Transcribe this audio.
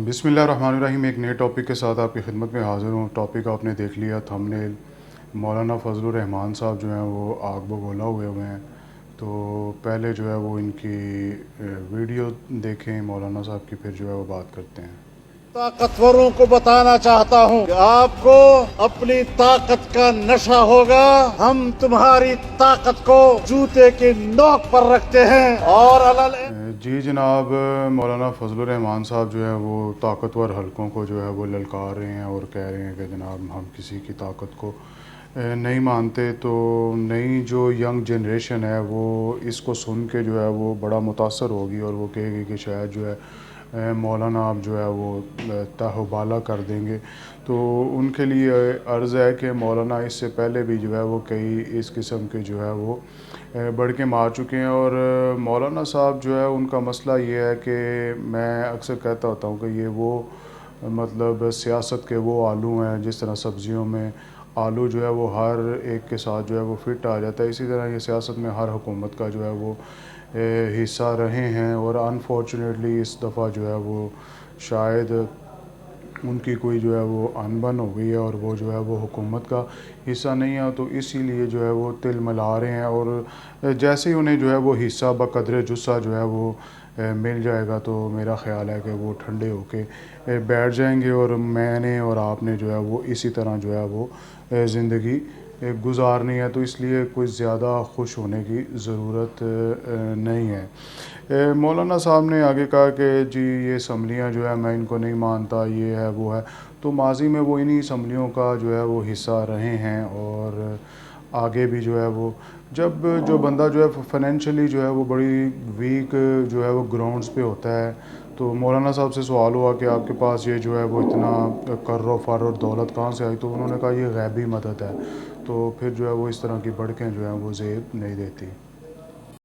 بسم اللہ الرحمن الرحیم۔ ایک نئے ٹاپک کے ساتھ آپ کی خدمت میں حاضر ہوں۔ ٹاپک آپ نے دیکھ لیا تھمبنیل۔ مولانا فضل الرحمان صاحب جو ہیں وہ آگ بگولا ہوئے ہیں، تو پہلے جو ہے وہ ان کی ویڈیو دیکھیں مولانا صاحب کی، پھر جو ہے وہ بات کرتے ہیں۔ طاقتوروں کو بتانا چاہتا ہوں کہ آپ کو اپنی طاقت کا نشہ ہوگا۔ ہم تمہاری طاقت کو جوتے کی نوک پر رکھتے ہیں اور جی جناب، مولانا فضل الرحمان صاحب جو ہے وہ طاقتور حلقوں کو جو ہے وہ للکار رہے ہیں اور کہہ رہے ہیں کہ جناب ہم کسی کی طاقت کو نہیں مانتے۔ تو نئی جو ینگ جنریشن ہے وہ اس کو سن کے جو ہے وہ بڑا متاثر ہوگی اور وہ کہے گی کہ شاید جو ہے مولانا آپ جو ہے وہ تہ و بالا کر دیں گے۔ تو ان کے لیے عرض ہے کہ مولانا اس سے پہلے بھی جو ہے وہ کئی اس قسم کے جو ہے وہ بڑھ کے مار چکے ہیں، اور مولانا صاحب جو ہے ان کا مسئلہ یہ ہے کہ میں اکثر کہتا ہوتا ہوں کہ یہ وہ مطلب سیاست کے وہ آلو ہیں، جس طرح سبزیوں میں آلو جو ہے وہ ہر ایک کے ساتھ جو ہے وہ فٹ آ جاتا ہے، اسی طرح یہ سیاست میں ہر حکومت کا جو ہے وہ حصہ رہے ہیں، اور انفارچونیٹلی اس دفعہ جو ہے وہ شاید ان کی کوئی جو ہے وہ انبن ہو گئی ہے اور وہ جو ہے وہ حکومت کا حصہ نہیں ہے، تو اسی لیے جو ہے وہ تل ملا رہے ہیں، اور جیسے ہی انہیں جو ہے وہ حصہ بقدر جثہ جو ہے وہ مل جائے گا تو میرا خیال ہے کہ وہ ٹھنڈے ہو کے بیٹھ جائیں گے، اور میں نے اور آپ نے جو ہے وہ اسی طرح جو ہے وہ زندگی گزارنی ہے، تو اس لیے کوئی زیادہ خوش ہونے کی ضرورت نہیں ہے۔ مولانا صاحب نے آگے کہا کہ جی یہ اسمبلیاں جو ہے میں ان کو نہیں مانتا، یہ ہے وہ ہے، تو ماضی میں وہ انہی اسمبلیوں کا جو ہے وہ حصہ رہے ہیں، اور آگے بھی جو ہے وہ جب جو بندہ جو ہے فائنینشلی جو ہے وہ بڑی ویک جو ہے وہ گراؤنڈز پہ ہوتا ہے، تو مولانا صاحب سے سوال ہوا کہ آپ کے پاس یہ جو ہے وہ اتنا کر و فر اور دولت کہاں سے آئی، تو انہوں نے کہا یہ غیبی مدد ہے، تو پھر جو ہے وہ اس طرح کی بڑکیں جو ہیں وہ زیب نہیں دیتی۔